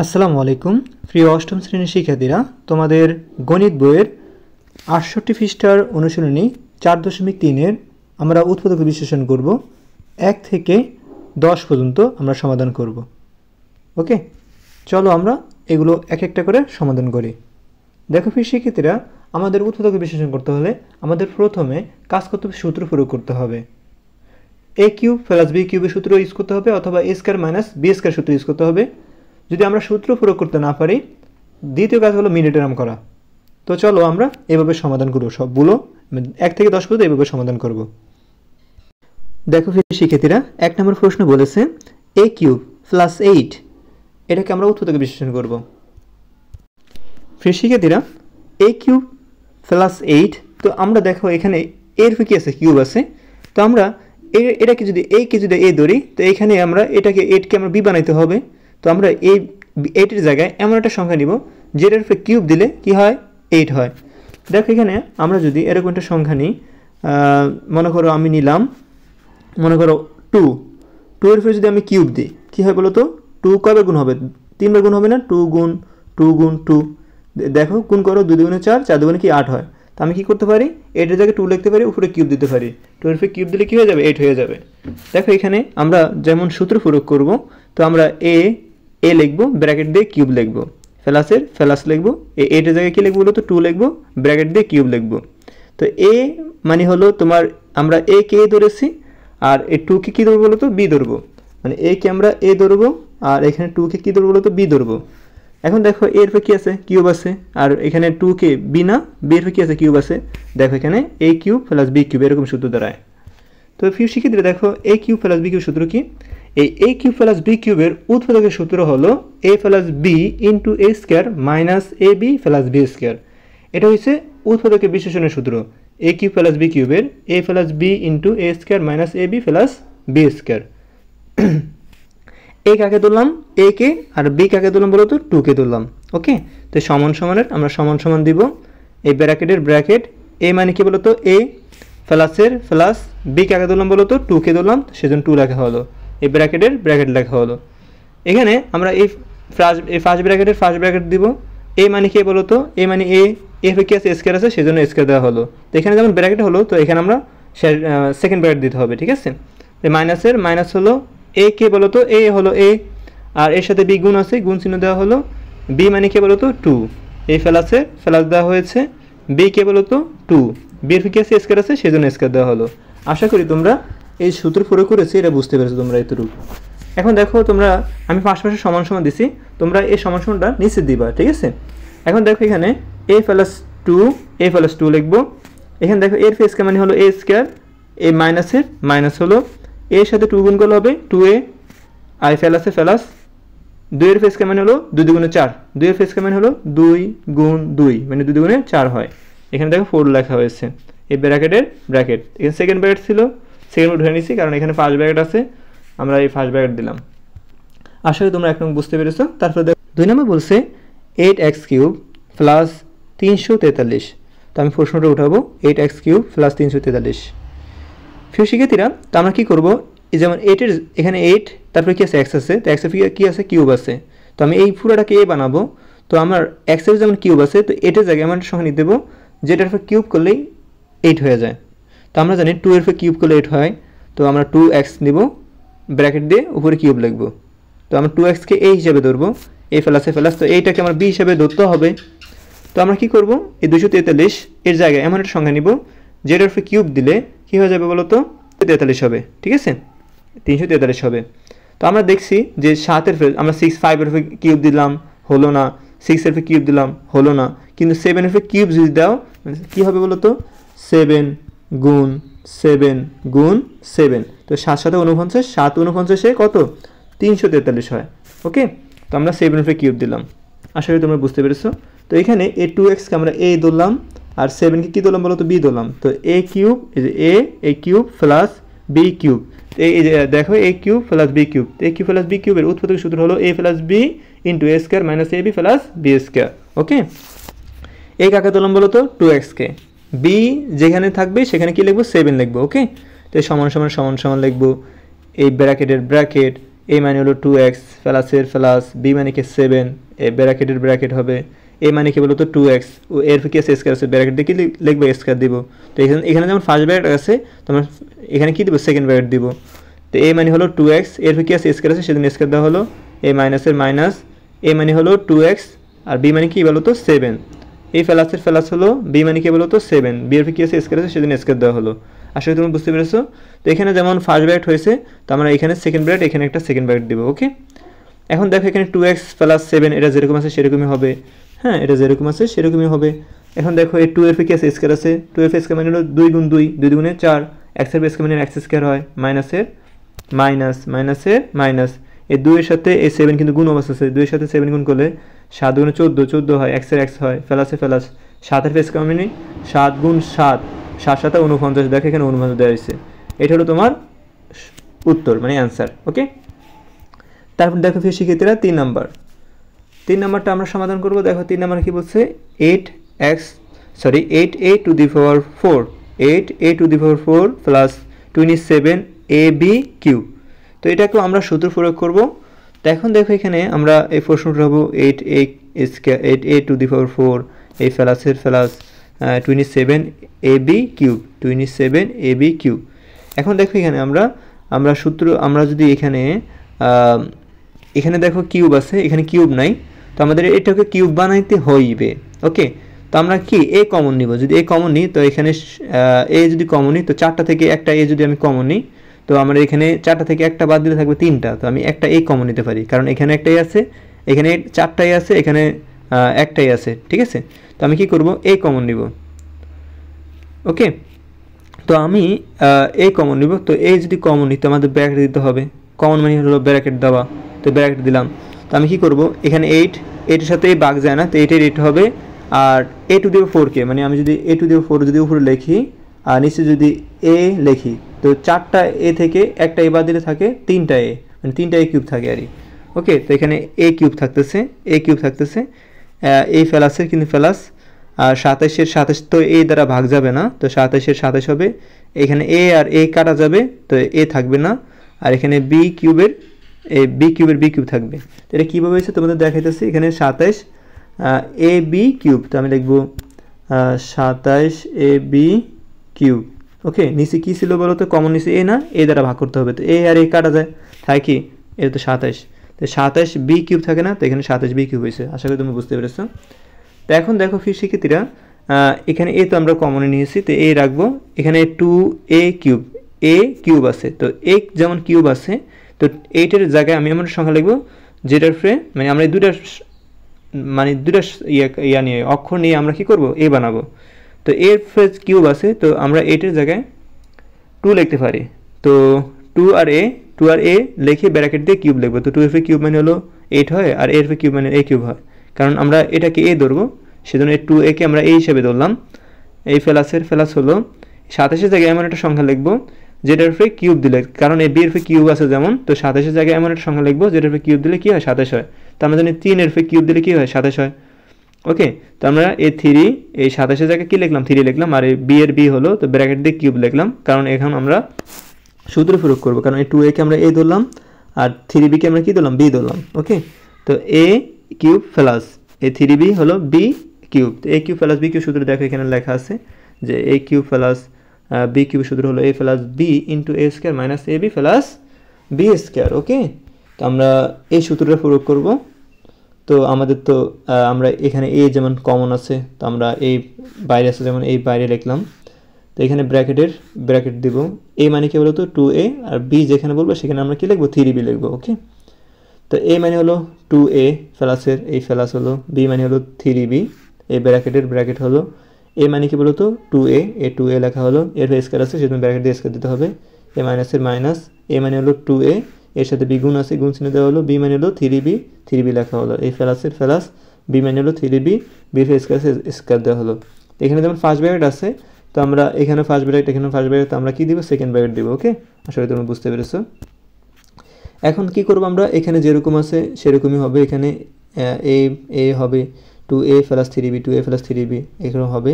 আসসালামু আলাইকুম প্রিয় অষ্টম শ্রেণীর শিক্ষার্থীরা, তোমাদের গণিত বইয়ের ৬৮ পৃষ্ঠার অনুশীলনী ৪.৩-এর আমরা উৎপাদক বিশ্লেষণ করব। ১ থেকে ১০ পর্যন্ত আমরা সমাধান করব। ওকে, চলো আমরা এগুলো এক একটা করে সমাধান করি। দেখো প্রিয় শিক্ষার্থীরা, আমাদের উৎপাদক বিশ্লেষণ করতে হলে আমাদের প্রথমে কাজ করতে হবে, সূত্র প্রয়োগ করতে হবে। এ কিউব প্লাস বি কিউবের সূত্র ইউজ করতে হবে, অথবা এ স্কয়ার মাইনাস বি স্কয়ার সূত্র ইউজ করতে হবে। যদি আমরা সূত্র প্রয়োগ করতে না পারি, দ্বিতীয় কাজ হলো মিনিটেরাম করা। তো চলো আমরা এভাবে সমাধান করব, সবগুলো ১ থেকে ১০ পর্যন্ত এভাবে সমাধান করব। দেখো শিক্ষার্থীরা, ১ নম্বর প্রশ্ন বলেছে এ কিউব প্লাস 8, এটাকে আমরা উৎপাদক বিশ্লেষণ করব। শিক্ষার্থীরা, এ কিউব প্লাস 8, তো আমরা দেখো এখানে এর কি আছে, কিউব আছে। তো আমরা এটাকে যদি এ ধরি, তো এখানে আমরা এটাকে 8কে আমরা বি বানাইতে হবে। তো আমরা এই 8-এর জায়গায় এমন একটা সংখ্যা নিব যেটার উপরে কিউব দিলে কি হয়, 8 হয়। দেখো এখানে আমরা যদি এরকম একটা সংখ্যা নিই, মনে করো আমি নিলাম, মনে করো 2 এর উপরে যদি আমি কিউব দিই, কী হয় বলো তো? 2 কয়বার গুণ হবে? 3বার গুণ হবে না? 2 গুণ 2 দেখো গুণ করো, 2 দুগুণে 4, 4 দুগুণে কি 8 হয়। তো আমি কী করতে পারি, 8-এর জায়গায় 2 লিখতে পারি, উপরে কিউব দিতে পারি। 2 এর উপরে কিউব দিলে কী হয়ে যাবে, 8 হয়ে যাবে। দেখো এখানে আমরা যেমন সূত্র প্রয়োগ করব, তো আমরা এ লিখবো, ব্র্যাকেট দিয়ে কিউব লিখবো, ফেলাস লিখবো। 8-এর জায়গায় কী লিখবো বলো তো? 2 লিখবো, ব্র্যাকেট দিয়ে কিউব লিখবো। তো এ মানে হলো তোমার, আমরা এ কে ধরেছি, আর এই 2কে কী ধরবো বলো তো? বি ধরবো। মানে এ কে আমরা এ ধরবো, আর এখানে 2কে কী ধরবো বলো তো? বি ধরবো। এখন দেখো এর উপরে কী আছে, কিউব আছে, আর এখানে 2কে বি না, বি এর উপরে কী আছে, কিউব আছে। দেখো এখানে এ কিউব প্লাস বি কিউব এরকম সূত্র দাঁড়ায়। তো প্রিয় শিক্ষার্থীরা, দেখো এ কিউব প্লাস বি কিউব সূত্র কি? এই এ কিউব প্লাস বি কিউবের উৎপাদকের সূত্র হলো এ প্লাস বি ইন্টু এ স্কোয়ার মাইনাস এ বি প্লাস বি স্কোয়ার। এটা হচ্ছে উৎপাদকের বিশ্লেষণের সূত্র। এ কিউব প্লাস বি কিউবের এ প্লাস বি ইন্টু এ স্কোয়ার মাইনাস এ বি প্লাস বি স্কোয়ার। এ কাকে ধরলাম? এ কে, আর বি কাকে ধরলাম বলো তো? 2কে ধরলাম। ওকে, তো সমান সমানের আমরা সমান সমান দিব। এই ব্র্যাকেটের ব্র্যাকেট, এ মানে কি বলো তো? এ প্লাসের প্লাস, বি কাকে ধরলাম বলো তো? 2কে ধরলাম, সেজন্য 2 লেখা হলো। এই ব্র্যাকেটের ব্র্যাকেট লেখা হলো। এখানে আমরা এই ফার্স্ট ব্র্যাকেটের ফার্স্ট ব্র্যাকেট দিব। এ মানে কি বলো তো? এ মানে এ কি আছে, স্কয়ার আছে, সেজন্য স্কয়ার দেওয়া হলো। তো এখানে যেমন ব্র্যাকেট হলো, তো এখানে আমরা সেকেন্ড ব্র্যাকেট দিতে হবে, ঠিক আছে? মাইনাসের মাইনাস হলো, এ কে বলো তো? এ হলো এ, আর এর সাথে বি গুণ আছে, গুণ চিহ্ন দেওয়া হলো। বি মানে কি বলো তো? 2, এই ফেলাস দেওয়া হয়েছে। বি কে বলো তো? 2, বি এর কি আছে, স্কয়ার আছে, সেজন্য স্কয়ার দেওয়া হলো। আশা করি তোমরা এই সূত্র প্রয়োগ করেছি, এটা বুঝতে পেরেছো তোমরা এতটুকু। এখন দেখো তোমরা, আমি পাশাপাশি সমান সমান দিছি, তোমরা এই সমান সমানটা নিচে দিবা, ঠিক আছে? এখন দেখো এখানে এ প্লাস 2 লিখবো। এখানে দেখো এর ফেস মানে হলো এ স্কয়ার, এ মাইনাসের মাইনাস হলো, এর সাথে 2 গুণ করলে হবে 2a, আর ফেলাস 2 এর ফেস মানে হলো 2 দুগুণে 4, 2 এর ফেস মানে হলো 2 গুণ 2, মানে 2 দুগুণে 4 হয়। এখানে দেখো 4 লেখা হয়েছে। এই ব্র্যাকেটের ব্র্যাকেট, এখানে সেকেন্ড ব্র্যাকেট ছিল, সেকেন্ড উঠে নিয়েছি, কারণ এখানে ফার্স্ট ব্র্যাকেট আছে, আমরা এই ফার্স্ট ব্র্যাকেট দিলাম। আশা করি তোমরা একদম বুঝতে পেরেছো। তারপরে দেখো 2 নম্বর বলছে 8x কিউব প্লাস 343। তো আমি প্রশ্নটা উঠাবো, 8x কিউব প্লাস 343। প্রিয় শিক্ষার্থীরা, তো আমরা কী করবো, এই যেমন 8-এর এখানে 8, তারপরে কি আছে, এক্স আছে, তো এক্সের কী আছে, কিউব আছে। তো আমি এই পুরোটাকে এ বানাবো। তো আমার এক্সের যেমন কিউব আছে, তো 8-এর জায়গায় আমার সংখ্যা নিয়ে দেবো যেটার উপর কিউব করলেই 8 হয়ে যায়। তো আমরা জানি 2 এর উপর কিউব করলে 8 হয়। তো আমরা 2x নিব, ব্র্যাকেট দিয়ে উপরে কিউব লিখবো। তো আমরা 2xকে a হিসাবে ধরবো, এ ফেলাস, তো এইটাকে আমার b হিসাবে ধরতে হবে। তো আমরা কি করব, এই 243 এর জায়গায় এমন একটা সংখ্যা নিব যেটার উপর কিউব দিলে কি হয়ে যাবে বলো তো? 43 হবে, ঠিক আছে? 343 হবে। তো আমরা দেখছি যে 7-এর আমরা 5-এর উপর কিউব দিলাম, হলো না। 6-এর উপর কিউব দিলাম, হলো না। কিন্তু 7-এর উপর কিউব যদি দাও, কী হবে বলো তো? 7 গুণ 7। তো 7 7 49, 7 49-এ কত? 343 হয়। ওকে, তো আমরা 7-এর উপরে কিউব দিলাম। আশা করি তোমরা বুঝতে পেরেছো। তো এখানে এই 2xকে আমরা a ধরলাম, আর 7কে কী ধরলাম বলো তো? b ধরলাম। তো a কিউব, এই যে a cube plus b cube, এই যে দেখো a cube plus b cube, a cube plus b কিউবের উৎপাদক সূত্র হলো a plus b into a square minus a b plus b square. Okay, a কাকে ধরলাম বলো তো? 2xকে। b যেখানে থাকবে সেখানে কি লিখবো? 7 লিখবো। ওকে, তো সমান সমান লিখবো, এই ব্র্যাকেটের ব্র্যাকেট, এ মানে হলো 2x প্লাসের প্লাস বি মানে কি 7 এ ব্র্যাকেটের ব্র্যাকেট হবে এ মানে কি বলতো 2x ও এর কি আছে স্কয়ার আছে ব্র্যাকেট দিয়ে কি লিখবে স্কয়ার দিব তো এখানে যেমন ফার্স্ট ব্র্যাকেট আছে তোমরা এখানে কি দিব সেকেন্ড ব্র্যাকেট দিব তো এ মানে হলো 2x এর কি আছে স্কয়ার আছে সেজন্য স্কয়ার দেওয়া হলো এ মাইনাসের মাইনাস এ মানে হলো 2x আর বি মানে কি বলতো 7 এই প্লাসের প্লাস হলো বি মানে কি বলতো 7 বি এর কি আছে স্কয়ার আছে সেজন্য স্কয়ার দেওয়া হলো আশা করি তোমরা বুঝতে পেরেছো তো এখানে যেমন ফার্স্ট ব্র্যাকেট হয়েছে তো আমরা এখানে সেকেন্ড ব্র্যাকেট এখানে একটা সেকেন্ড ব্র্যাকেট দিব ওকে এখন দেখো এখানে 2x প্লাস 7 এটা যেরকম আছে সেরকমই হবে হ্যাঁ এটা যেরকম আছে সেরকমই হবে এখন দেখো এই 2 এর কি আছে স্কয়ার আছে 2 এর স্কয়ার মানে হলো 2 গুণ 2 2 গুণে 4 x এর স্কয়ার মানে x স্কয়ার হয় মাইনাসের মাইনাস মাইনাসের মাইনাস এই 2 এর সাথে এই 7 কিন্তু গুণ অবস্থা আছে 2 এর সাথে 7 গুণ করলে 7 গুণে 14 14 হয় x এর x হয় প্লাসে প্লাস 7 এর স্কয়ার মানে 7 গুণ 7 7 7 49 দেখো এখানে 49 দেওয়া হয়েছে এটা হলো তোমার উত্তর মানে অ্যানসার ওকে তারপর দেখো ফির শিক্ষার্থীরা 3 নাম্বারটা আমরা সমাধান করব দেখো 3 নাম্বার কি বলছে 8a to the power 4 8a to the power 4 plus 27ab cube তো এটাকে আমরা সূত্র প্রয়োগ করব তো এখন দেখো এখানে আমরা এই প্রশ্নটা পাবো 8a to the power 4 এই প্লাসের plus 27ab cube 27ab cube এখন দেখো এখানে আমরা সূত্র আমরা যদি এখানে দেখো কিউব আছে এখানে কিউব নাই তো আমাদের এটাকে কিউব বানাইতে হইবে ওকে তো আমরা কি এ কমন নিব যদি এ কমন নিই তো এখানে এ যদি কমন নিই তো 4টা থেকে একটা এ যদি আমি কমন নিই তো আমরা এখানে 4টা থেকে একটা বাদ দিলে থাকবে 3টা তো আমি একটা এ কমন নিতে পারি কারণ এখানে একটাই আছে এখানে 4টাই আছে এখানে একটাই আছে ঠিক আছে তো আমি কি করব এ কমন নিব ওকে তো আমি এ কমন নিব তো এ যদি কমন নিই তো আমাদের ব্র্যাকেট দিতে হবে কমন মানে হলো ব্র্যাকেট দেওয়া তো ব্র্যাকেট দিলাম তো আমি কি করব এখানে 8 এর সাথে ভাগ যায় না তো 8 এর 8 হবে আর a টু দি 4 কে মানে আমি যদি a টু দি 4 যদি উপরে লিখি আর নিচে যদি a লিখি তো 4টা a থেকে একটা a বাদ দিলে থাকে 3টা a মানে 3টা a কিউব থাকে আরই ওকে তো এখানে a কিউব থাকতেছে এই প্লাসের কিন্তু প্লাস আর 27 এর 27 তো a দ্বারা ভাগ যাবে না তো 27 এর 27 হবে এখানে a আর a কাটা যাবে তো a থাকবে না আর এখানে b কিউবের b কিউব থাকবে তো এটা কিভাবে হয়েছে তোমাদের দেখাইতেছি এখানে 27 ab কিউব তো আমি লিখব 27 ab কিউব ওকে নিচে কি ছিল বলো তো কমন নিচে a না a দ্বারা ভাগ করতে হবে তো a আর a কাটা যায় তাই কি এটা তো 27 তো 27 b কিউব থাকে না তো এখানে 27 b কিউব হয়েছে আশা করি তুমি বুঝতে পেরেছো তো এখন দেখো ফির শিক্ষার্থীরা এখানে a তো আমরা কমনে নিয়েছি তো a রাখবো এখানে 2a কিউব আছে তো a যেমন কিউব আছে তো 8 এর জায়গায় আমি আমার সংখ্যা লিখব যেটার উপরে মানে আমরা দুইটা ইয়া নিয়ে অক্ষর নিয়ে আমরা কি করব a বানাবো তো এর ফ্রেজ কিউব আছে তো আমরা 8 এর জায়গায় 2 লিখতে পারি তো 2 আর a লিখে ব্র্যাকেট দিয়ে কিউব লিখব তো 2 এর কিউব মানে হলো 8 হয় আর a এর কিউব মানে a কিউব হয় কারণ আমরা এটাকে a ধরবো সেজন্য 2a কে আমরা a হিসেবে ধরলাম এই প্লাসের প্লাস হলো 27 এর জায়গায় এমন একটা সংখ্যা লিখব যেটার উপরে কিউব দিলে কারণ এই b এর উপরে কিউব আছে যেমন তো 27 এর জায়গায় এমন একটা সংখ্যা লিখব যেটার উপরে কিউব দিলে কি হয় 27 হয় তো আমরা জানি 3 এর উপরে কিউব দিলে কি হয় 27 হয় ওকে তো আমরা এই 3 এই 27 এর জায়গায় কি লিখলাম 3 লিখলাম আর এই b এর b হলো তো ব্র্যাকেট দিয়ে কিউব লিখলাম কারণ এখন আমরা সূত্র প্রয়োগ করব কারণ এই 2a কে আমরা a ধরলাম আর 3b কে আমরা কি ধরলাম b ধরলাম ওকে তো a কিউব প্লাস এই 3b হলো b কিউব তো a cube plus b cube সূত্র দেখো এখানে লেখা আছে যে a cube plus b cube সূত্র হলো a plus b into a square minus ab plus b square okay তো আমরা এই সূত্রটা প্রয়োগ করব তো আমাদের তো আমরা এখানে a যেমন কমন আছে তো আমরা এই বাইরে আছে যেমন এই বাইরে লিখলাম তো এখানে ব্র্যাকেট দিব a মানে কি বলতো 2a আর b যেখানে বলবো সেখানে আমরা কি লিখব 3b লিখব ওকে তো a মানে হলো 2a প্লাসের এই প্লাস হলো b মানে হলো 3b এই ব্র্যাকেট হলো a মানে কি বলতো 2a এই 2a লেখা হলো এর স্কয়ার আছে সেজন্য ব্র্যাকেট দিয়ে স্কয়ার দিতে হবে a মাইনাসের মাইনাস a মানে হলো 2a এর সাথে b গুণ আছে গুণ চিহ্ন দেওয়া হলো b মানে হলো 3b লেখা হলো এই প্লাসের প্লাস b মানে হলো 3b b এর স্কয়ার দেওয়া হলো এখানে যেমন ফার্স্ট ব্র্যাকেট আছে তো আমরা এখানে ফার্স্ট ব্র্যাকেট এখানে ফার্স্ট ব্র্যাকেট তো আমরা কি দিব সেকেন্ড ব্র্যাকেট দিব ওকে আশা করি তোমরা বুঝতে পেরেছো এখন কি করব আমরা এখানে যেরকম আছে সেরকমই হবে এখানে a হবে 2a plus 3b 2a plus 3b এখানে হবে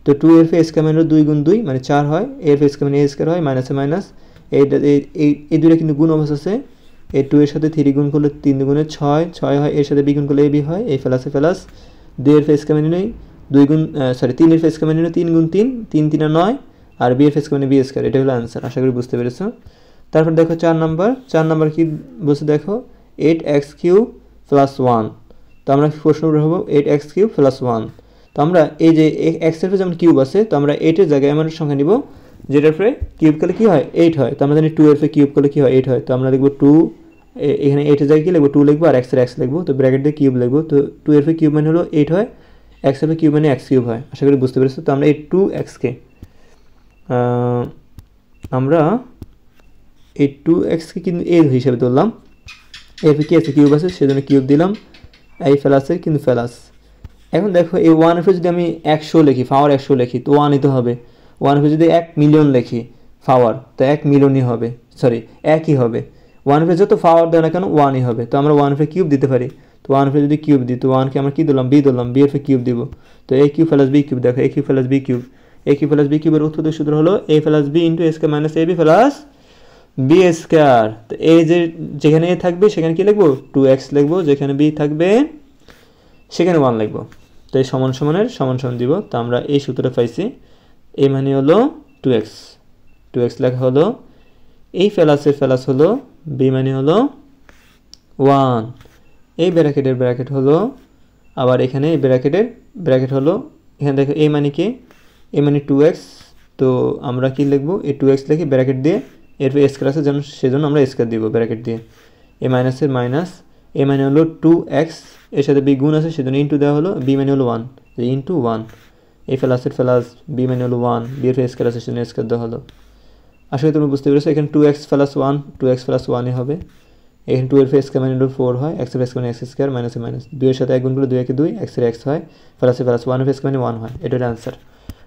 তো 2 এর স্কয়ার মানে 2 গুণ 2 মানে 4 হয় a এর স্কয়ার মানে a স্কয়ার হয় মাইনাসে মাইনাস এই দুইটা কিন্তু গুণ অবস্থা আছে এই 2 এর সাথে 3 গুণ করলে 3 দুগুণে 6 6 হয়, এর সাথে বি গুণ করলে এ বি হয়, এই প্লাসে প্লাস 2 এর ফেস কমন নিলে 2 গুণ 3 এর ফেস কমন নিলে 3 গুণ 3 3 3 9 আর বি এর ফেস কমন বি স্কয়ার, এটা হলো आंसर। আশা করি বুঝতে পেরেছো। তারপর দেখো 4 নাম্বার কি বলছে দেখো 8x³ + 1। তো আমরা প্রশ্ন করব 8x³ + 1। তো আমরা এই যে x এর যেমন কিউব আছে, তো আমরা 8 এর জায়গায় আমরা সংখ্যা নিব যেটার উপরে কিউব করলে কি হয় 8 হয়। তো আমরা জানি 2 এর উপরে কিউব করলে কি হয় 8 হয়। তো আমরা লিখব 2, এখানে 8 এর জায়গায় কি লিখব 2 লিখব আর x এর x লিখব। তো ব্র্যাকেট দিয়ে কিউব লিখব। তো 2 এর উপরে কিউব মানে হলো 8 হয়, x এর উপরে কিউব মানে x³ হয়। আশা করি বুঝতে পেরেছো। তো আমরা এই 2x কে আমরা এই 2x কে কিন্তু a হিসেবে ধরলাম, এর কি আছে কিউব আছে সেজন্য কিউব দিলাম, এই প্লাসের কিন্তু প্লাস। এখন দেখো এই 1 এর যদি আমি 100 লিখি, পাওয়ার 100 লিখি, তো 1 ই তো হবে। 1 এর যদি 1 মিলিয়ন লিখি পাওয়ার, তো 1 মিলিয়নই হবে, সরি 1 ই হবে। 1 এর যত পাওয়ার দেয় না কেন 1 ই হবে। তো আমরা 1 এর কিউব দিতে পারি। তো 1 এর যদি কিউব দিই, তো 1 কে আমরা কি দিলাম b দিলাম, b এর কিউব দিব। তো a cube plus b cube, দেখো a cube plus b cube, a cube plus b কিউবের উৎপত্তি সূত্র হলো a plus b into a square minus ab plus b square. তো এই যে যেখানে a থাকবে সেখানে কি লিখব 2x লিখব, যেখানে b থাকবে সেখানে 1 লিখব। তো এই সমান সমানের সমান সমান দিব। তো আমরা এই সূত্রটা পাইছি, a মানে হলো 2x, 2x লেখা হলো, এই প্লাসের প্লাস হলো b মানে হলো 1, এই ব্র্যাকেটের ব্র্যাকেট হলো, আবার এখানে এই ব্র্যাকেটের ব্র্যাকেট হলো, এখানে দেখো a মানে কি a মানে 2x। তো আমরা কি লিখব এই 2x লিখে ব্র্যাকেট দিয়ে এর স্কয়ার আছে যেন সেজন্য আমরা স্কয়ার দিব ব্র্যাকেট দিয়ে, a মাইনাসের মাইনাস, a মানে হলো 2x, এর সাথে b গুণ আছে সেজন্য ইনটু দেওয়া হলো, b মানে হলো 1, যে ইনটু 1, এই প্লাসের প্লাস b মানে হলো 1, b এর স্কয়ার আছে সেজন্য স্কয়ার দেওয়া হলো। আসলে তুমি বুঝতে পেরেছো, এখানে 2x প্লাস 1 2x প্লাস 1 ই হবে। এখানে 2 এর স্কয়ার মানে হলো 4 হয়, x এর স্কয়ার মানে x স্কয়ার মাইনাসে মাইনাস, 2 এর সাথে 1 গুণ করলে 2 একে 2, x এর x হয়, প্লাসে প্লাস 1 এর স্কয়ার মানে 1 হয়, এটা হলো आंसर।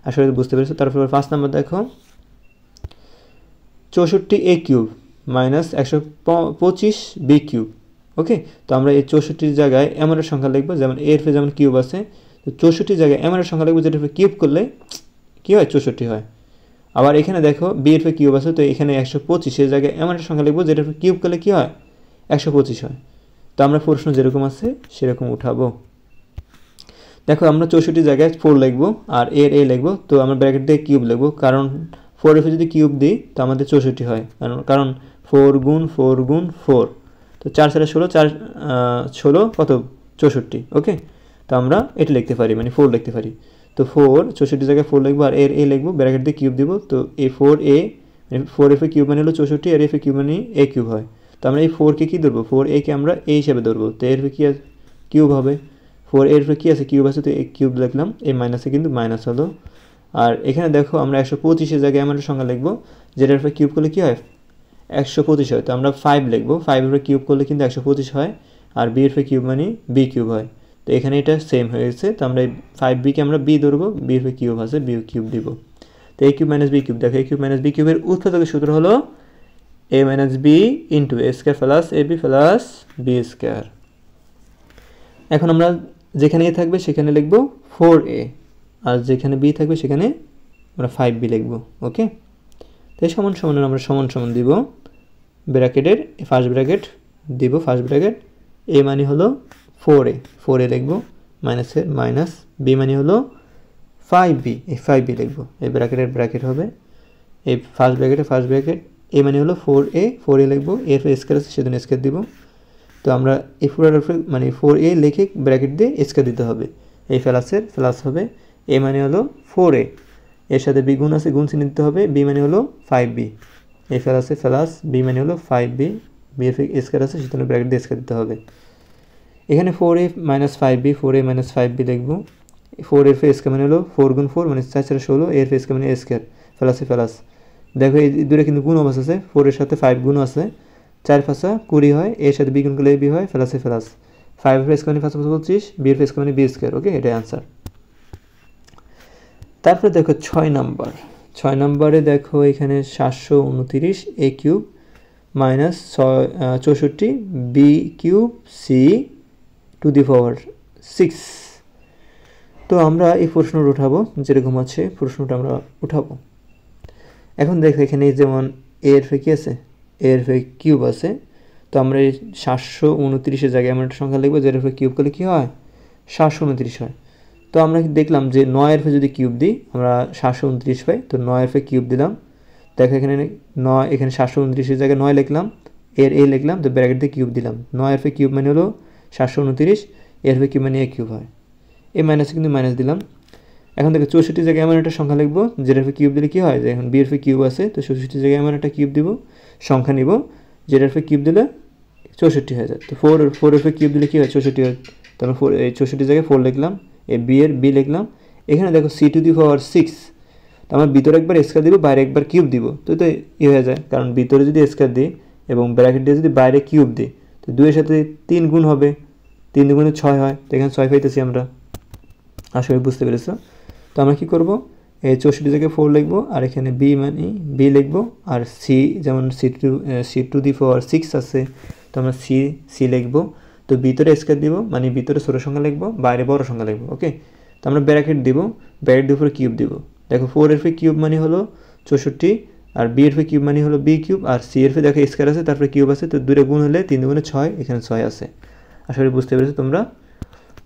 আসলে বুঝতে পেরেছো। তারপর 5 নাম্বার দেখো 64a³ মাইনাস 125b³ ওকে। তো আমরা এই 64 জায়গায় m এর সংখ্যা লিখব, যেমন a এর যেমন কিউব আছে, তো 64 জায়গায় m এর সংখ্যা লিখব যেটা কিউব করলে কি হয় 64 হয়। আবার এখানে দেখো b এর কিউব আছে, তো এখানে 125 এর জায়গায় m এর সংখ্যা লিখব যেটা কিউব করলে কি হয় 125 হয়। তো আমরা প্রশ্ন যেরকম আছে সেরকম উঠাবো। দেখো আমরা 64 জায়গায় 4 লিখব আর a এর a লিখব। তো আমরা ব্র্যাকেট দিয়ে কিউব লিখব, কারণ 4 এর যদি কিউব দিই তো আমাদের 64 হয়, কারণ 4 গুণ 4 গুণ 4, তো 4 4 16, 4 16 কত 64 ওকে। তো আমরা এটা লিখতে পারি মানে 4 লিখতে পারি। তো 4 64 জায়গায় 4 লিখব আর এর a লিখব, ব্র্যাকেট দিয়ে কিউব দিব। তো এই 4a মানে 4 এর কিউব মানে হলো 64 আর এর কিউব মানে a কিউব হয়। তো আমরা এই 4 কে কি ধরব, 4a কে আমরা a হিসেবে ধরব। তো এর কি কিউব হবে, 4 এর কি আছে কিউব আছে, তো a কিউব লিখলাম, এই মাইনাসে কিন্তু মাইনাস হলো। আর এখানে দেখো আমরা 125 এর জায়গায় আমাদের সংখ্যা লিখব যেটার উপর কিউব করলে কি হয় 125 হয়। তো আমরা 5 লিখব, 5 এর উপর কিউব করলে কিন্তু 125 হয়, আর b এর উপর কিউব মানে b কিউব হয়। তো এখানে এটা সেম হয়ে গেছে। তো আমরা 5b কে আমরা b ধরব, b এর উপর কিউব আছে b কিউব দিব। তো a cube minus b cube, দেখো a কিউব মাইনাস b কিউবের উৎপাদকের সূত্র হলো a minus b into a square plus ab plus b square. এখন আমরা যেখানে a থাকবে সেখানে লিখব 4a, আর যেখানে b থাকবে সেখানে আমরা 5b লিখব ওকে। তো এই সমান সমানের আমরা সমান সমান দিব, ব্র্যাকেটের ফার্স্ট ব্র্যাকেট দিব, ফার্স্ট ব্র্যাকেট a মানে হলো 4a লিখব, মাইনাসের মাইনাস, b মানে হলো 5b, এই 5b লিখব, এই ব্র্যাকেটের ব্র্যাকেট হবে এই ফার্স্ট ব্র্যাকেটে ফার্স্ট ব্র্যাকেট, a মানে হলো 4a লিখব, এর স্কয়ার আছে সেজন্য স্কয়ার দিব। তো আমরা এই পুরোটার উপরে মানে 4a লিখে ব্র্যাকেট দিয়ে স্কয়ার দিতে হবে, এই প্লাসের প্লাস হবে, a মানে হলো 4a, এর সাথে b গুণ আছে গুণ চিহ্ন দিতে হবে, b মানে হলো 5b, এই প্লাসে প্লাস, b মানে হলো 5b, b এর স্কয়ার আছে সেজন্য ব্র্যাকেট দিয়ে স্কয়ার দিতে হবে। এখানে 4a minus 5b, 4a minus 5b লিখব, 4 এর স্কয়ার মানে হলো 4 গুণ 4 মানে 4 4 16, এর স্কয়ার মানে a স্কয়ার প্লাসে প্লাস। দেখো এই দুটো কিন্তু গুণ অবস্থা আছে, 4 এর সাথে 5 গুণ আছে, 4 5 20 হয়, এর সাথে b গুণ করলে ab হয় প্লাসে প্লাস, 5 এর স্কয়ার মানে 5 25, b এর স্কয়ার মানে b স্কয়ার ওকে, এটাই आंसर। তারপরে দেখো 6 নম্বরে দেখো এখানে 729 a cube minus 64 b cube c to the power 6। তো আমরা এই প্রশ্নটা উঠাবো, যেরকম আছে প্রশ্নটা আমরা উঠাবো। এখন দেখো এখানে যেমন a এর কি আছে, a এর কিউব আছে, তো আমরা এই 729-এর জায়গায় এমন একটা সংখ্যা লিখবো যেটার উপরে কিউব করলে কী হয় 729 হয়। তো আমরা দেখলাম যে 9-এর উপরে যদি কিউব দিই আমরা 729 পাই। তো 9-এর উপরে কিউব দিলাম, দেখো এখানে 9, এখানে 729-এর জায়গায় 9 লিখলাম, এর এ লিখলাম, তো ব্র্যাকেট দিয়ে কিউব দিলাম। 9-এর উপরে কিউব মানে হলো 729, এর উপরে কিউব মানে এ কিউব হয়। এ মাইনাসে কিন্তু মাইনাস দিলাম। এখন দেখো 64 জায়গায় এমন একটা সংখ্যা লিখবো যেটার উপরে কিউব দিলে কী হয়, যে এখন বি এর উপরে কিউব আছে, তো 64 জায়গায় এমন একটা কিউব দিব, সংখ্যা নিব যেটার উপরে কিউব দিলে 64 হয়ে যায়। তো 4-এর উপরে কিউব দিলে কী হয় 64 হয়। তো আমরা 4 এই 64 জায়গায় 4 লিখলাম, এই বি এর বি লিখলাম। এখানে দেখো c⁴ 6, তো আমরা ভিতরে একবার স্কয়ার দিব, বাইরে একবার কিউব দিব, তো হয়ে যায়, কারণ ভিতরে যদি স্কয়ার দিই এবং ব্র্যাকেট দিয়ে যদি বাইরে কিউব দিই তো 2-এর সাথে 3 গুণ হবে, 3 দুগুণে 6 হয়, তো এখানে 6 পাইতেছি আমরা। আসলে বুঝতে পেরেছো? তো আমরা কী করবো, এই 64 জায়গায় 4 লিখবো, আর এখানে বি মানে বি লিখবো, আর সি যেমন c⁴ 6 আছে, তো আমরা সি লিখবো। তো ভিতরে স্কয়ার দিব, মানে ভিতরে ছোটো সংখ্যা লিখবো, বাইরে বড় সংখ্যা লিখবো। ওকে, তো আমরা ব্র্যাকেট দিব, ব্র্যাকেট দিয়ে উপরে কিউব দিব। দেখো 4-এর উপরে কিউব মানে হলো 64, আর বি এর উপরে কিউব মানে হলো বি কিউব, আর সি এর উপরে দেখো স্কয়ার আছে, তারপরে কিউব আছে, তো 2 গুণ হলে 3 দুগুণে 6, এখানে 6 আছে। আসলে বুঝতে পেরেছো তোমরা?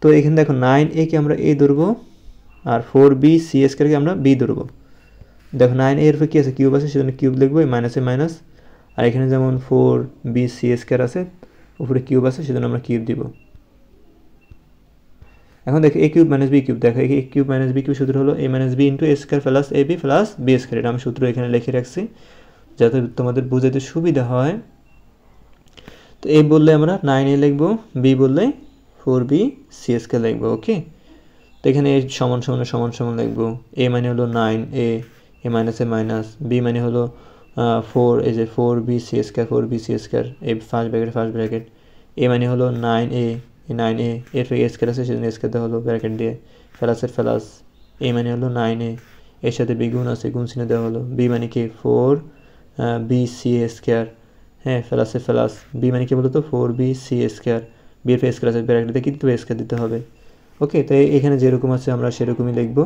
তো এখানে দেখো 9a কে আমরা এ ধরবো, আর 4b সি স্কয়ারকে আমরা বি ধরবো। দেখো 9a এর উপরে কী আছে, কিউব আছে, সেজন্য কিউব লিখবো, এই মাইনাসে মাইনাস। আর এখানে যেমন 4b সি স্কয়ার আছে, উপরে কিউব আছে, সেজন্য আমরা কিউব দিব। এখন দেখো a cube minus B cube, দেখো a cube minus B cube সূত্র হলো a minus B into A square plus A B plus B square. এটা আমি সূত্র এখানে লিখে রাখছি যাতে তোমাদের বুঝাতে সুবিধা হয়। তো a বললে আমরা 9a লিখবো, b বললে 4b সি স্কয়ার লিখবো। ওকে, তো এখানে a সমান সমান লিখবো, a মানে হলো 9a, এ মাইনাসে মাইনাস, b মানে হলো 4, এই যে 4b C square, 4b C square, এই ফার্স্ট ব্র্যাকেট, a মানে হলো 9a, এই 9a এর ফে স্কয়ার আছে, সেজন্য স্কয়ার দেওয়া হলো ব্র্যাকেট দিয়ে, প্লাসের প্লাস, a মানে হলো 9a, এর সাথে b গুণ আছে, গুণ চিহ্ন দেওয়া হলো, b মানে কি 4b সি স্কয়ার, হ্যাঁ প্লাসের প্লাস, b মানে কি বলতো 4b সি স্কয়ার, b এর ফে স্কয়ার আছে, ব্র্যাকেট দিয়ে কিন্তু স্কয়ার দিতে হবে। ওকে, তো এখানে যেরকম আছে আমরা সেরকমই লিখবো।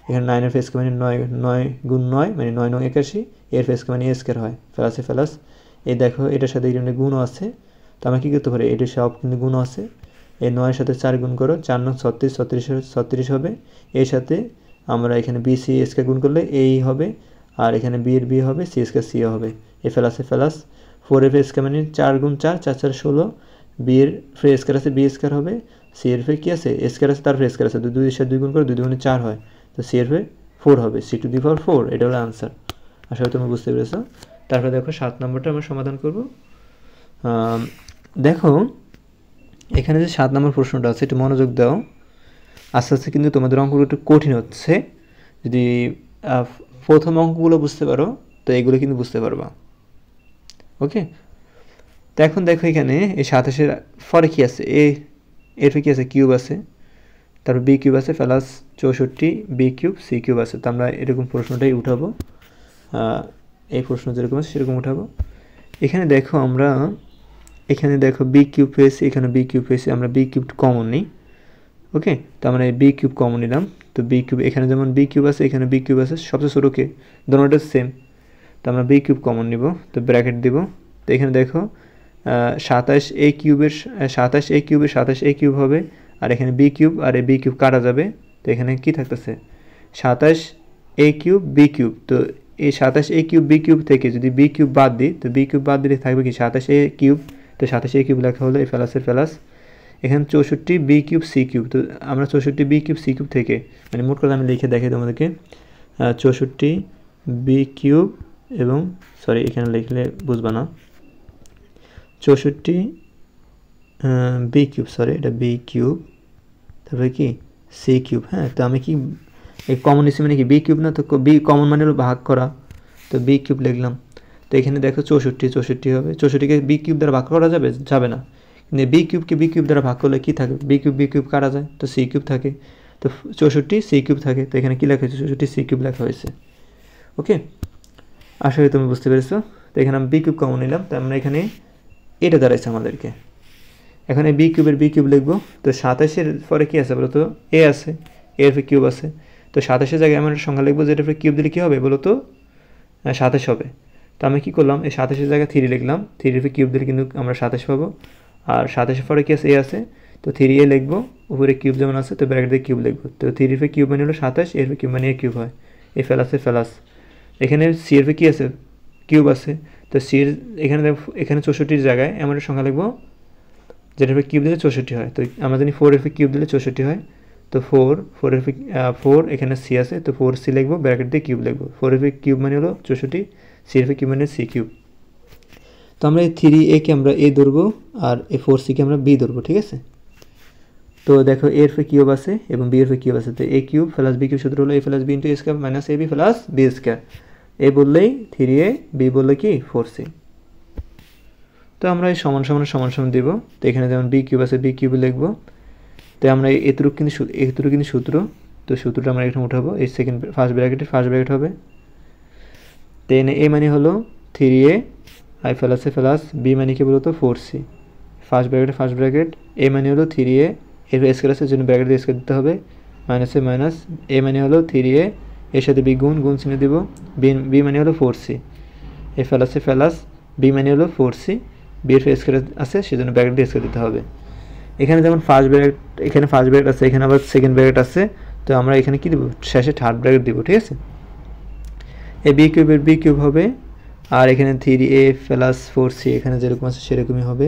এখানে 9-এর ফে স্কয়ার মানে 9 গুণ 9 মানে 9 9 81, এর ফে স্কয়ার মানে এ স্কয়ার হয়, প্লাসে প্লাস, এই দেখো এটার সাথে এখানে গুণও আছে, তো আমরা কী করতে পারি, এটার সব কিন্তু গুণও আছে, এই 9-এর সাথে 4 গুণ করো, 4 9 36 হবে, এর সাথে আমরা এখানে বি সি স্কয়ার গুণ করলে এই হবে, আর এখানে বি এর বি হবে, সি স্কয়ার সি হবে, এ প্লাসে প্লাস, 4-এর ফে স্কয়ার মানে 4 গুণ 4, 4 4 16, বি এর ফে স্কয়ার আছে, বি স্কয়ার হবে, সি এর ফে কী আছে স্কয়ার আছে, তার ফে স্কয়ার আছে, 2 এর সাথে 2 গুণ করে 2 দুগুণে 4 হয়, তো সি এর ফে 4 হবে, c⁴ 4, এটা হলো আনসার। আসলে তুমি বুঝতে পেরেছো? তারপরে দেখো 7 নম্বরটা আমরা সমাধান করব। দেখো এখানে যে 7 নম্বর প্রশ্নটা আছে, একটু মনোযোগ দাও, আস্তে আস্তে কিন্তু তোমাদের অঙ্কগুলো একটু কঠিন হচ্ছে। যদি প্রথম অঙ্কগুলো বুঝতে পারো তো এগুলো কিন্তু বুঝতে পারবা। ওকে, তো এখন দেখো এখানে এই 27-এর পরে কী আছে, এর কী আছে, কিউব আছে, তারপর বি কিউব আছে, plus 64 B cube C cube আছে। তো আমরা এরকম প্রশ্নটাই উঠাবো, এই প্রশ্ন যেরকম আছে সেরকম উঠাবো। এখানে দেখো আমরা এখানে দেখো বি কিউব পেয়েছি, এখানে বি কিউব পেয়েছি, আমরা বি কিউব কমন নিই। ওকে, তো আমরা এই বি কিউব কমন নিলাম, তো বি কিউব এখানে যেমন বি কিউব আছে, এখানে বি কিউব আছে, সবচেয়ে ছোটোকে দুটোটা সেম, তো আমরা বি কিউব কমন নিব, তো ব্র্যাকেট দিব। তো এখানে দেখো 27 এ কিউবের 27 এ কিউব হবে, আর এখানে বি কিউব আর এই বি কিউব কাটা যাবে, তো এখানে কি থাকতেছে 27 এ কিউব বি কিউব। তো এই 27 এ কিউব বি কিউব থেকে যদি বি কিউব বাদ দিই, তো বি কিউব বাদ দিলে থাকবে কি 27 এ কিউব, তো 27 এ কিউব লেখা হলো এই প্লাসের প্লাস, এখানে 64 বি কিউব সি কিউব। তো আমরা 64 বি কিউব সি কিউব থেকে, মানে মোট কথা আমি লিখে দেখাই তোমাদেরকে, 64 বি কিউব এবং সরি এখানে লিখলে বুঝবা না, 64 বি কিউব, সরি এটা বি কিউব, তারপরে কি সি কিউব। হ্যাঁ, তো আমি কি এই কমন নিচ্ছি মানে কি বি কিউব না, তো বি কমন মানে হলো ভাগ করা, তো বি কিউব লিখলাম। তো এখানে দেখো 64 হবে, 64কে বি কিউব দ্বারা ভাগ করা যাবে না, কিন্তু বি কিউবকে বি কিউব দ্বারা ভাগ করলে কী থাকে, বি কিউব কাটা যায়, তো সি কিউব থাকে, তো 64 সি কিউব থাকে, তো এখানে কী লেখা হয়েছে 64 সি কিউব লেখা হয়েছে। ওকে, আশা করি তুমি বুঝতে পেরেছো। তো এখানে আমি বি কিউব কমন নিলাম, তো আমরা এখানে এটা দাঁড়াইছে আমাদেরকে, এখানে বি কিউব লিখবো। তো 27-এর পরে কী আছে বলো তো, এ আছে, এর ফে কিউব আছে, তো 27-এর জায়গায় আমরা সংখ্যা লিখবো যেটা ফে কিউব দিলে কী হবে বলো তো 27 হবে। তো আমি কী করলাম, এই 27-এর জায়গায় 3 লিখলাম, 3 কিউব দিলে কিন্তু আমরা 27 পাবো। আর 27-এর পরে কি আছে, এ আছে, তো 3a লিখবো, উপরে কিউব যেমন আছে তো ব্র্যাকেট দিয়ে কিউব লিখবো। তো 3 কিউব মানে হলো 27, এর কিউব মানে এ কিউব হয়, এই ফেলাসে ফেলাস। এখানে সি এর কী আছে, কিউব আছে, তো সি এর এখানে এখানে 64-র জায়গায় এমন একটা সংখ্যা লিখবো যেটা কিউব দিলে 64 হয়। তো আমরা জানি 4 কিউব দিলে 64 হয়। তো 4 এখানে সি আছে, তো 4c লিখবো, ব্র্যাকেট দিয়ে কিউব লিখবো। 4 কিউব মানে হলো 64, সি এর কিউব মানে সি কিউব। তো আমরা এই 3a কে আমরা এ ধরবো আর এই 4c কে আমরা বি ধরবো, ঠিক আছে। তো দেখো এর কিউব আছে এবং বি এর কিউব আছে, তো এ কিউব প্লাস বি কিউব সূত্র হলো এ plus B into A square minus A B plus B square. এ বললেই 3a, বি বললে কি 4c। তো আমরা এই সমান সমান দিব। তো এখানে যেমন বি কিউব আছে, বি কিউব লিখবো। তো আমরা এতটুকু কিন্তু সূত্র, তো সূত্রটা আমরা এখানে উঠাবো, এই ফার্স্ট ব্র্যাকেট হবে। দেন এ মানে হলো 3a আই প্লাসে প্লাস বি মানে কি বলতো 4c, ফার্স্ট ব্র্যাকেট এ মানে হলো 3a, এর স্কয়ার আছে জন্য ব্র্যাকেট দিয়ে স্কয়ার দিতে হবে, মাইনাসে মাইনাস, এ মানে হলো 3a, এর সাথে বি গুণ চিহ্ন দিব, বি মানে হলো 4c, এ প্লাসে প্লাস বি মানে হলো 4c, বি এর স্কয়ার আছে সেজন্য ব্র্যাকেট দিয়ে স্কয়ার দিতে হবে। এখানে যেমন ফার্স্ট ব্র্যাকেট আছে, এখানে আবার সেকেন্ড ব্র্যাকেট আছে, তো আমরা এখানে কি দিব, শেষে থার্ড ব্র্যাকেট দিব, ঠিক আছে। এই বি কিউবের বি কিউব হবে, আর এখানে 3a প্লাস 4c এখানে যেরকম আছে সেরকমই হবে।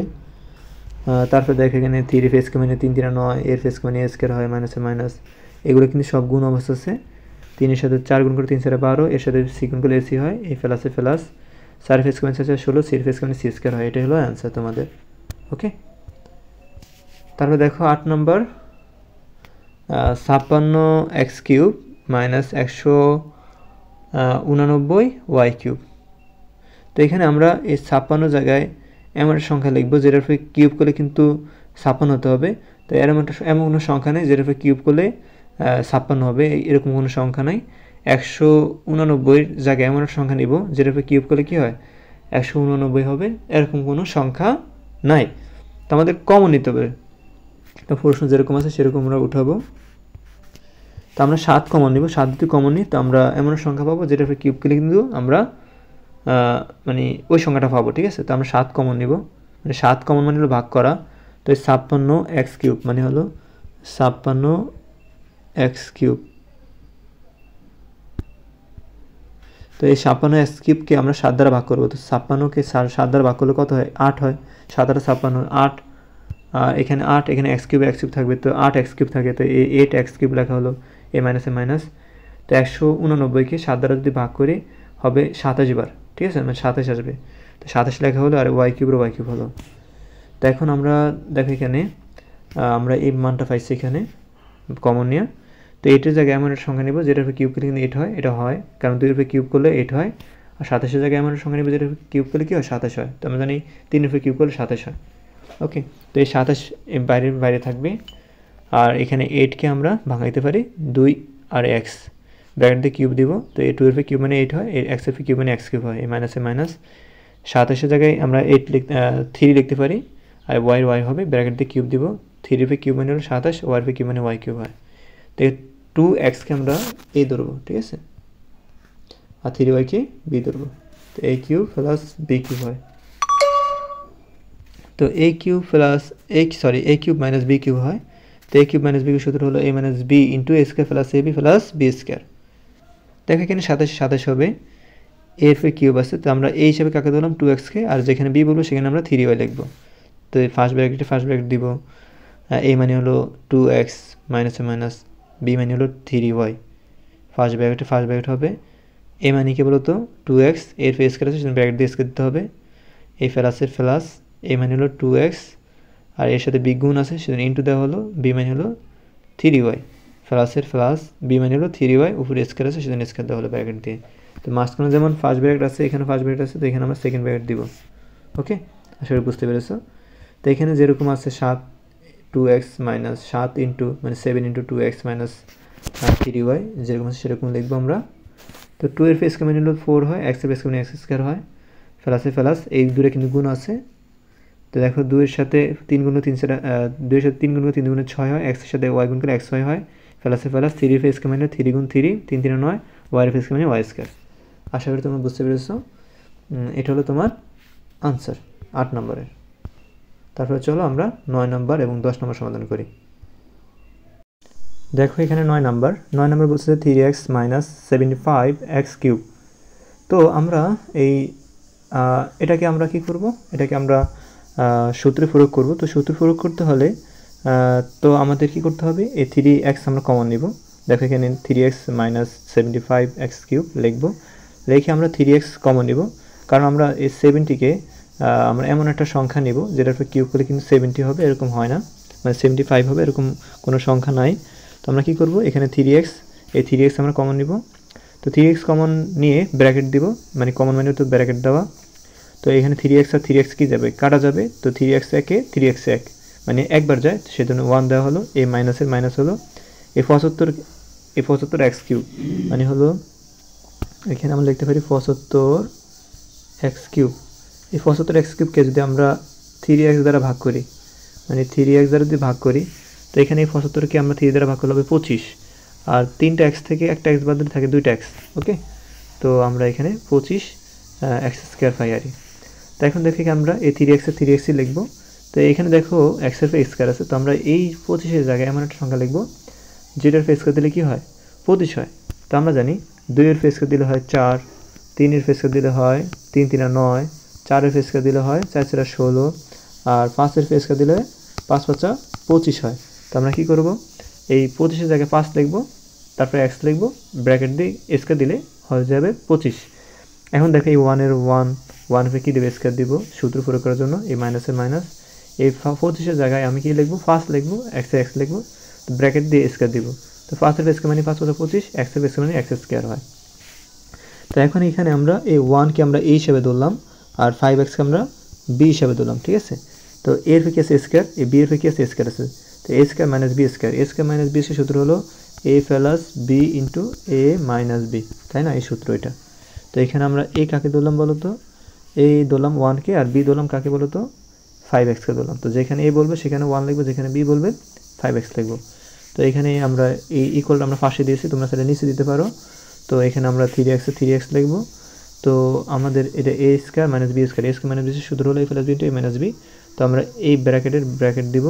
তারপর দেখো এখানে 3 ফেস কে মানে 3 3 9, এর ফেস মানে এ স্কয়ার হয়, মাইনাসে মাইনাস, এগুলো কিন্তু সব গুণ অবস্থা আছে। 3 এর সাথে 4 গুণ করে 3 4 12, এর সাথে সি গুণ করলে এসি হয়, এই প্লাসে প্লাস 4 ফেস মানে 16, সি ফেস মানে সি স্কয়ার হয়, এটা হলো অ্যান্সার তোমাদের। ওকে, তারপর দেখো 8 number, 56x cube minus 189 y cube. তো এখানে আমরা এই 56 জায়গায় এমন একটা সংখ্যা লিখবো যেটার উপরে কিউব করলে কিন্তু 56 হতে হবে। তো এমন কোনো সংখ্যা নেই যেটার উপরে কিউব করলে 56 হবে, এরকম কোনো সংখ্যা নাই। 189 জায়গায় এমন একটা সংখ্যা নিব যেটার উপরে কিউব করলে কী হয় 189 হবে, এরকম কোনো সংখ্যা নাই। তো আমাদের কমন নিতে হবে, তো প্রশ্ন যেরকম আছে সেরকম আমরা উঠাবো। তো আমরা 7 কমন নিব, 7 যদি কমন নিই তো আমরা এমন সংখ্যা পাবো যেটার উপরে কিউব করলে কিন্তু আমরা মানে ওই সংখ্যাটা পাবো, ঠিক আছে। তো আমরা 7 কমন নিব, মানে 7 কমন মানে হলো ভাগ করা। তো এই 56x কিউব মানে হলো 56x কিউব। তো এই 56x কিউবকে আমরা 7 দ্বারা ভাগ করবো। তো 56কে 7 দ্বারা ভাগ করলে কত হয়, 8 হয়। 7 আর 56 8, এখানে 8, এখানে x কিউব থাকবে, তো 8x কিউব থাকে, তো এই 8x কিউব লেখা হলো, এ মাইনাসে মাইনাস। তো 189কে 7 দ্বারা যদি ভাগ করি হবে 27 বার, ঠিক আছে, মানে 27 আসবে। তো 27 লেখা হলো, আর ওয়াই কিউব হলো। তো এখন আমরা দেখো এখানে আমরা এই মানটা পাইছি এখানে কমন নিয়ে। তো 8-এর জায়গায় এমন একটা সংখ্যা নেব যেটার উপরে কিউব করলে কিন্তু 8 হয়, এটা হয় কারণ 2-এর উপরে কিউব করলে 8 হয়। আর 27-এর জায়গায় এমন একটা সংখ্যা নেব যেটার উপরে কিউব করলে কী হয় 27 হয়। তো আমরা জানি 3-এর উপরে কিউব করলে 27 হয়। ওকে, তো এই 27 বাইরে থাকবে, আর এখানে 8কে আমরা ভাঙাইতে পারি 2 আর x, ব্র্যাকেট দিয়ে কিউব দিব। তো এই 2-এর কিউব মানে 8 হয়, x এর কিউব মানে x কিউব হয়, এই মাইনাসে মাইনাস। 27-এর জায়গায় আমরা 3 লিখতে পারি, আর y হবে, ব্র্যাকেট দিয়ে কিউব দিব। 3-এর কিউব মানে হলো 27, y এর কিউব মানে y কিউব হয়। তো 2x-কে আমরা a ধরবো, ঠিক আছে, আর 3y-কে b ধরবো। তো a cube plus b cube হয়। তো a cube minus b cube হয়। তো a cube minus b cube সূত্র হলো a minus b into a square plus ab plus b square. দেখো এখানে 27 হবে, এর কিউব আছে, তো আমরা এই হিসাবে কাকে ধরলাম 2x-কে, আর যেখানে b বলবো সেখানে আমরা 3y লিখবো। তো ফার্স্ট ব্র্যাকেট দিব, a মানে হলো 2x মাইনাসে মাইনাস, b মানে হলো 3y, ফার্স্ট ব্র্যাকেট হবে। a মানে কি বলতো 2x, এর স্কয়ার আছে সেখানে ব্র্যাকেট দিয়ে স্কয়ার দিতে হবে, এই প্লাসের প্লাস, a মানে হলো 2x, আর এর সাথে b গুণ আছে সেজন্য ইন্টু দেওয়া হলো, b মানে হলো 3y, প্লাসের প্লাস, b মানে হলো 3y, উপরে স্কয়ার আছে সেজন্য স্কয়ার দেওয়া হলো ব্র্যাকেট দিয়ে। তো মাঝখানে যেমন ফার্স্ট ব্র্যাকেট আছে, এখানে ফার্স্ট ব্র্যাকেট আছে, তো এখানে আমরা সেকেন্ড ব্র্যাকেট দিব। ওকে, আশা করি বুঝতে পেরেছো। তো এখানে যেরকম আছে 2x মাইনাস 7 ইন্টু মানে 7 ইন্টু 2x মাইনাস 3y, যেরকম আছে সেরকম লিখবো আমরা। তো 2 এর স্কয়ার মানে হলো 4 হয়, x এর স্কয়ার মানে x স্কয়ার হয়, প্লাসে প্লাস, এই দুটো কিন্তু গুণ আছে। তো দেখো 2 এর সাথে 3 গুণ 3 2 এর সাথে 3 গুণ 3 গুণে 6 হয়, x এর সাথে y গুণ করে x হয়, প্লাসে প্লাস 3 এর স্কয়ার মানে 3 গুণ 3 3 3 9, y এর স্কয়ার মানে y স্কয়ার। আশা করি তোমরা বুঝতে পেরেছো। এটা হলো তোমার আনসার 8 নম্বরের। তারপরে চলো আমরা 9 নম্বর এবং 10 নম্বর সমাধান করি। দেখো এখানে 9 নম্বর বলছে 3x - 75x কিউব। তো আমরা এটাকে আমরা কি করব, এটাকে আমরা সূত্রে প্রয়োগ করব। তো সূত্রে প্রয়োগ করতে হলে তো আমাদের কি করতে হবে, এই 3x আমরা কমন নিব। দেখো এখানে 3x - 75x কিউব লিখবো, লিখে আমরা 3x কমন নিব, কারণ আমরা এই 70কে আমরা এমন একটা সংখ্যা নিব যেটার উপর কিউব করলে কিন্তু 70 হবে, এরকম হয় না, মানে 75 হবে এরকম কোনো সংখ্যা নাই। তো আমরা কি করব, এখানে 3x, এই 3x আমরা কমন নিব। তো 3x কমন নিয়ে ব্র্যাকেট দিব, মানে কমন মানে তো ব্র্যাকেট দেওয়া। তো এখানে 3x আর 3x কি যাবে, কাটা যাবে। তো 3x একে 3x এক, মানে একবার যায়, সেজন্য 1 দেওয়া হলো। এই মাইনাসের মাইনাস হলো এই 75x কিউব, মানে হলো এখানে আমরা লিখতে পারি 75x কিউব। এই 75x কিউবকে যদি আমরা 3x দ্বারা ভাগ করি, মানে 3x দ্বারা যদি ভাগ করি, তো এখানে এই 75কে আমরা 3 দ্বারা ভাগ করলে হবে 25, আর 3টা x থেকে একটা x বাদ দিলে থাকে 2টা x। ওকে, তো আমরা এখানে 25x স্কোয়ার পাই আর। তো এখন দেখি আমরা এই 3x এর 3xই লিখবো। তো এখানে দেখো x এর স্কোয়ার আছে, তো আমরা এই 25-এর জায়গায় এমন একটা সংখ্যা লিখবো যেটার স্কোয়ার দিলে কি হয়, 25 হয়। তো আমরা জানি 2-এর স্কোয়ার দিলে হয় 4, 3-এর স্কোয়ার দিলে হয় 3 3 9, 4-এর স্কোয়ার দিলে হয় 4 4 16, আর 5-এর স্কোয়ার দিলে 5 5 25 হয়। তো আমরা কি করব, এই 25-এর জায়গায় 5 লিখবো, তারপরে x লিখবো, ব্র্যাকেট দিয়ে স্কোয়ার দিলে হয়ে যাবে 25। এখন দেখো এই 1-এর 1 কি দেবে, স্কোয়ার দিব সূত্র প্রয়োগ করার জন্য, এই মাইনাসের মাইনাস। এই 25-এর জায়গায় আমি কি লিখবো, 5 লিখবো, x এর x লিখবো, তো ব্র্যাকেট দিয়ে স্কোয়ার দিব। তো 5-এর স্কোয়ার মানে 5 5 25, x এর স্কোয়ার মানে x স্কোয়ার হয়। তো এখন এখানে আমরা এই 1-কে আমরা a হিসেবে ধরলাম, আর 5x-কে আমরা b হিসেবে ধরলাম, ঠিক আছে। তো এর থেকে আছে স্কোয়ার, এই b এর থেকে আছে স্কোয়ার আছে, তো a square minus b square, a square minus b এর সূত্র হলো a plus b into a minus b, তাই না, এই সূত্র এটা। তো এখানে আমরা a কাকে ধরলাম বলো তো, a ধরলাম 1-কে, আর b ধরলাম কাকে বলো তো, 5x-কে ধরলাম। তো যেখানে a বলবে সেখানে 1 লিখবো, যেখানে b বলবে 5x লিখবো। তো এখানে আমরা এই ইকুয়ালটা আমরা পাশে দিয়েছি, তোমরা সেটা নিচে দিতে পারো। তো এখানে আমরা 3x এ 3x লিখবো। তো আমাদের এটা a square minus b square, a square minus b সূত্র হলো a plus b into a minus b। তো আমরা এই ব্র্যাকেট দিব,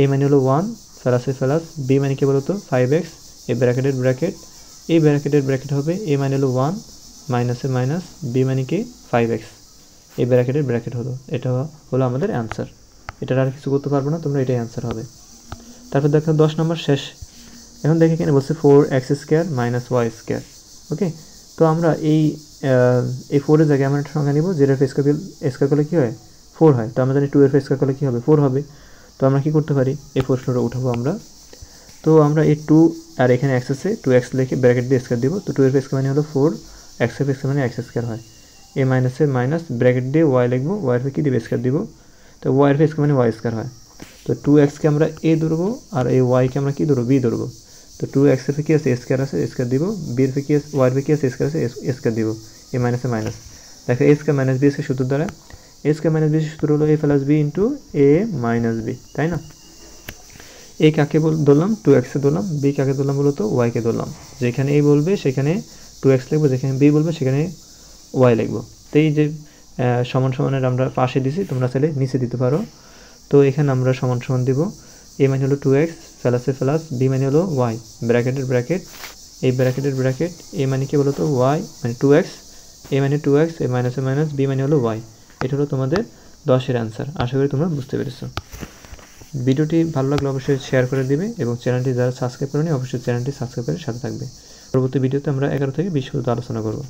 a মানে হলো 1 প্লাস a প্লাস b মানে কি বলতো 5x, এই ব্র্যাকেট, এই ব্র্যাকেট হবে a মানে হলো 1 মাইনাসের মাইনাস b মানে কি 5x, এই ব্র্যাকেট হলো, এটা হলো আমাদের অ্যান্সার। এটার আর কিছু করতে পারবো না, তোমরা এটাই অ্যান্সার হবে। তারপর দেখো 10 নম্বর শেষ। এখন দেখে এখানে বলছে 4x square minus y square. Okay, তো আমরা এই 4-এর জায়গায় আমরা একটা সংখ্যা নিব যেটার স্কয়ার করলে কী হয়, 4 হয়। তো আমরা জানি 2 এর স্কয়ার করলে কী হবে, 4 হবে। তো আমরা কি করতে পারি, এই প্রশ্নটা উঠাবো আমরা। তো আমরা এই 2 আর এখানে x আছে, 2x লিখে ব্র্যাকেট দিয়ে স্কয়ার দিব। তো 2 এর স্কয়ার মানে হলো 4, x এর স্কয়ার মানে x স্কয়ার হয়। a মাইনাসের মাইনাস ব্র্যাকেট দিয়ে y লিখবো, y এর কি দিব স্কয়ার দিব। তো y এর স্কয়ার মানে y স্কয়ার হয়। তো 2x-কে আমরা a ধরবো, আর এই y-কে আমরা কি ধরবো, b ধরবো। তো 2x এর কি আছে, স্কয়ার আছে, স্কয়ার দিব, b এর কি আছে, y এর কি আছে, স্কয়ার আছে, স্কয়ার দিব, a মাইনাসে মাইনাস। দেখো a square minus b square সূত্র দ্বারা, a স্কয়ার মাইনাস b সূত্র হলো a plus b into a minus b, তাই না। a কাকে ধরলাম, 2x এ ধরলাম, b কাকে ধরলাম বলো তো, y কে ধরলাম। যেখানে a বলবে সেখানে 2x লিখবো, যেখানে b বলবে সেখানে y লিখবো। তো এই যে সমান সমানের আমরা পাশে দিছি, তোমরা চাইলে নিচে দিতে পারো। তো এখানে আমরা সমান সমান দিব, a মানে হলো 2x plus a plus b মানে হলো y, ব্র্যাকেট, এই ব্র্যাকেট, a মানে কি বলো তো y মানে 2x, a মানে 2x, a মাইনাস b মানে হলো y। এটা হলো তোমাদের 10-এর অ্যান্সার। আশা করি তোমরা বুঝতে পেরেছো। ভিডিওটি ভালো লাগলে অবশ্যই শেয়ার করে দিবে, এবং চ্যানেলটি যারা সাবস্ক্রাইব করেনি অবশ্যই চ্যানেলটি সাবস্ক্রাইব করে সাথে থাকবে। পরবর্তী ভিডিওতে আমরা 11 থেকে 20 পর্যন্ত আলোচনা করব।